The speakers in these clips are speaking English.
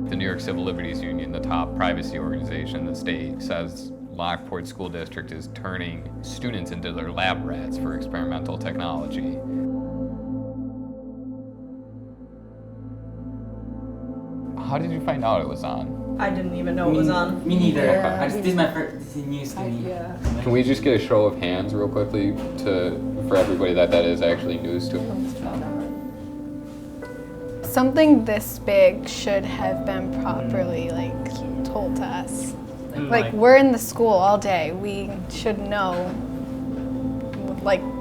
The New York Civil Liberties Union, the top privacy organization in the state, says Lockport School District is turning students into their lab rats for experimental technology. How did you find out it was on? I didn't even know it was on. Me neither. Yeah. This is my first news to me. Yeah. Can we just get a show of hands real quickly for everybody that is actually news to them? Something this big should have been properly told to us. Like we're in the school all day. We should know,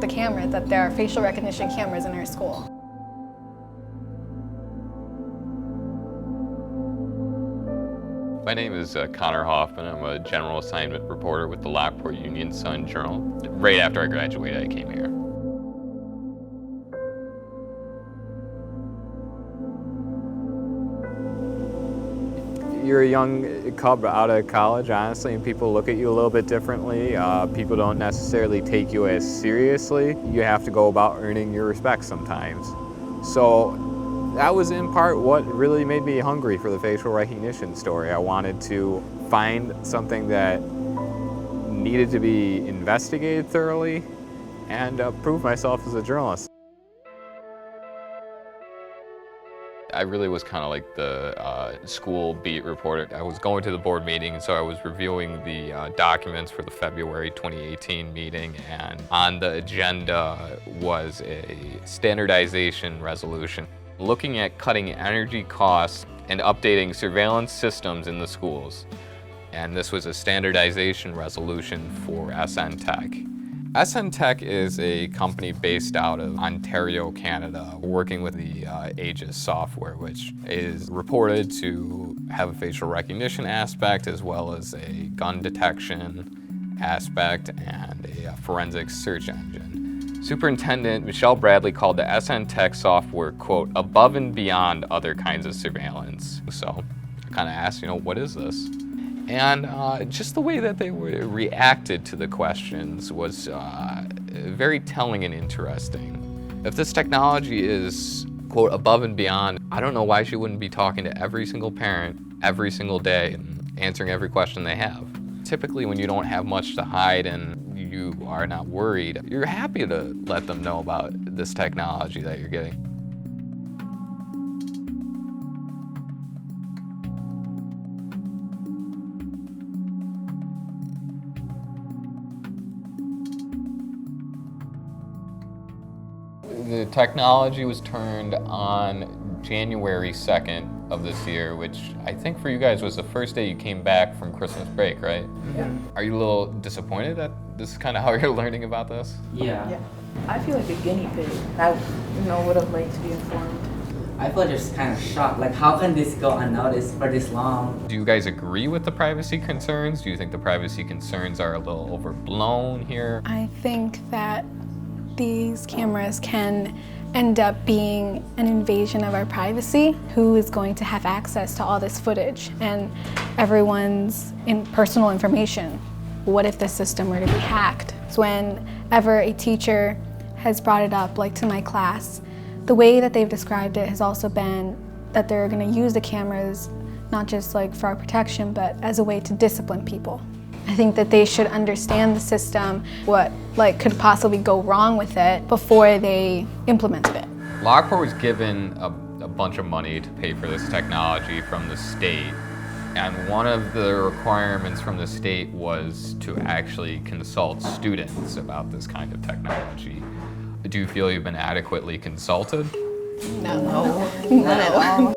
the camera, that there are facial recognition cameras in our school. My name is Connor Hoffman. I'm a general assignment reporter with the Lockport Union Sun Journal. Right after I graduated, I came here. You're a young cub out of college, honestly, and people look at you a little bit differently. People don't necessarily take you as seriously. You have to go about earning your respect sometimes. So that was in part what really made me hungry for the facial recognition story. I wanted to find something that needed to be investigated thoroughly and prove myself as a journalist. I really was kind of like the school beat reporter. I was going to the board meeting, and so I was reviewing the documents for the February 2018 meeting, and on the agenda was a standardization resolution looking at cutting energy costs and updating surveillance systems in the schools. And this was a standardization resolution for SN Tech. SN Tech is a company based out of Ontario, Canada, working with the Aegis software, which is reported to have a facial recognition aspect as well as a gun detection aspect and a forensic search engine. Superintendent Michelle Bradley called the SN Tech software, quote, above and beyond other kinds of surveillance. So I kind of asked, what is this? And just the way that they reacted to the questions was very telling and interesting. If this technology is, quote, above and beyond, I don't know why she wouldn't be talking to every single parent every single day and answering every question they have. Typically, when you don't have much to hide and you are not worried, you're happy to let them know about this technology that you're getting. The technology was turned on January 2nd of this year, which I think for you guys was the first day you came back from Christmas break, right? Yeah. Are you a little disappointed that this is kind of how you're learning about this? Yeah. I feel like a guinea pig. I would have liked to be informed. I feel just kind of shocked. How can this go unnoticed for this long? Do you guys agree with the privacy concerns? Do you think the privacy concerns are a little overblown here? I think that these cameras can end up being an invasion of our privacy. Who is going to have access to all this footage and everyone's personal information? What if the system were to be hacked? So whenever a teacher has brought it up, to my class, the way that they've described it has also been that they're going to use the cameras not just for our protection, but as a way to discipline people. I think that they should understand the system, what could possibly go wrong with it before they implemented it. Lockport was given a bunch of money to pay for this technology from the state, and one of the requirements from the state was to actually consult students about this kind of technology. Do you feel you've been adequately consulted? No. Not at all.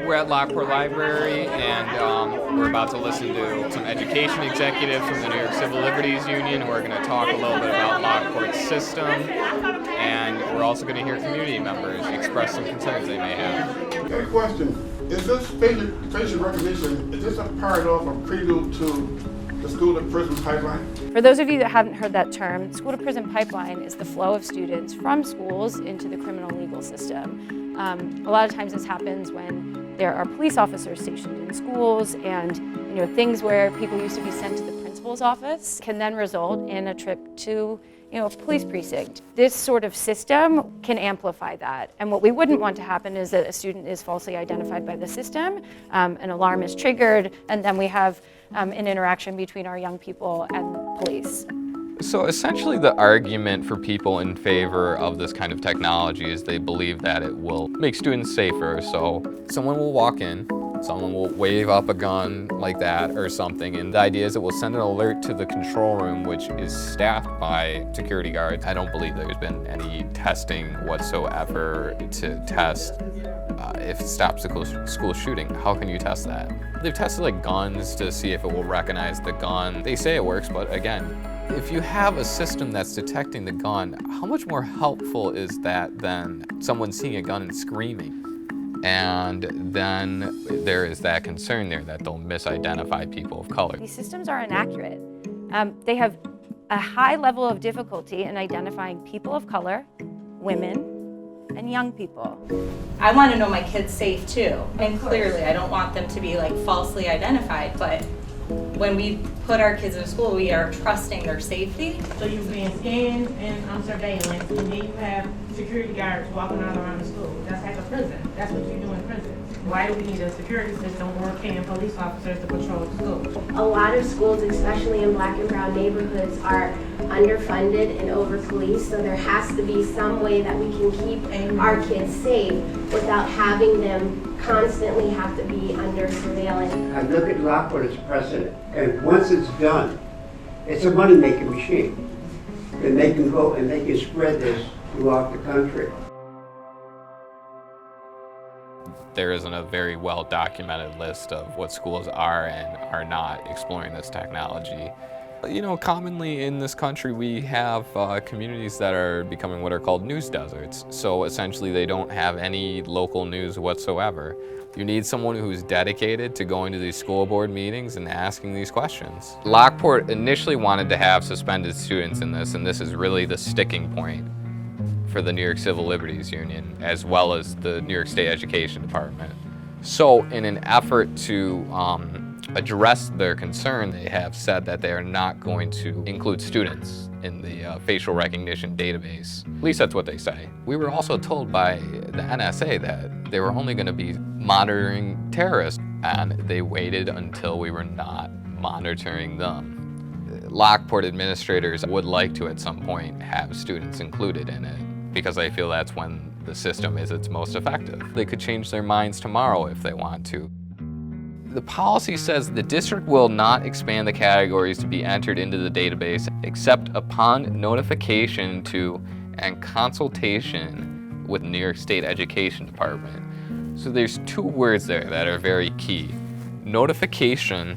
We're at Lockport Library, and we're about to listen to some education executives from the New York Civil Liberties Union who are going to talk a little bit about Lockport's system, and we're also going to hear community members express some concerns they may have. Okay, question. Is this facial recognition, is this a part of a prelude to the school-to-prison pipeline? For those of you that haven't heard that term, school-to-prison pipeline is the flow of students from schools into the criminal legal system. A lot of times this happens when there are police officers stationed in schools, and things where people used to be sent to the principal's office can then result in a trip to a police precinct. This sort of system can amplify that. And what we wouldn't want to happen is that a student is falsely identified by the system, an alarm is triggered, and then we have an interaction between our young people and police. So essentially the argument for people in favor of this kind of technology is they believe that it will make students safer. So someone will walk in, someone will wave up a gun like that or something, and the idea is it will send an alert to the control room, which is staffed by security guards. I don't believe there's been any testing whatsoever to test if it stops the school shooting. How can you test that? They've tested like guns to see if it will recognize the gun. They say it works, but again, if you have a system that's detecting the gun, how much more helpful is that than someone seeing a gun and screaming? And then there is that concern there that they'll misidentify people of color. These systems are inaccurate. They have a high level of difficulty in identifying people of color, women, and young people. I want to know my kids safe too. And clearly I don't want them to be like falsely identified, but when we put our kids in school, we are trusting their safety. So you're being scanned and surveillance, and then you have security guards walking all around the school. That's like a prison. That's what you do in prison. Why do we need a security system or paying police officers to patrol the school? A lot of schools, especially in black and brown neighborhoods, are underfunded and over-policed, so there has to be some way that we can keep our kids safe without having them constantly have to be under surveillance. I look at Lockport as precedent, and once it's done, it's a money-making machine. And they can go and they can spread this throughout the country. There isn't a very well documented list of what schools are and are not exploring this technology. Commonly in this country we have communities that are becoming what are called news deserts. So essentially they don't have any local news whatsoever. You need someone who's dedicated to going to these school board meetings and asking these questions. Lockport initially wanted to have suspended students in this, and this is really the sticking point for the New York Civil Liberties Union, as well as the New York State Education Department. So in an effort to address their concern, they have said that they are not going to include students in the facial recognition database. At least that's what they say. We were also told by the NSA that they were only going to be monitoring terrorists, and they waited until we were not monitoring them. Lockport administrators would like to at some point have students included in it, because I feel that's when the system is its most effective. They could change their minds tomorrow if they want to. The policy says the district will not expand the categories to be entered into the database except upon notification to and consultation with the New York State Education Department. So there's two words there that are very key: notification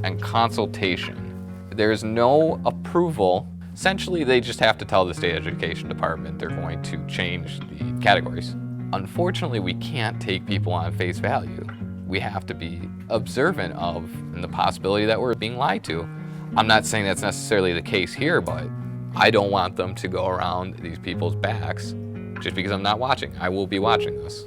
and consultation. There's no approval. Essentially, they just have to tell the State Education Department they're going to change the categories. Unfortunately, we can't take people on face value. We have to be observant of the possibility that we're being lied to. I'm not saying that's necessarily the case here, but I don't want them to go around these people's backs just because I'm not watching. I will be watching this.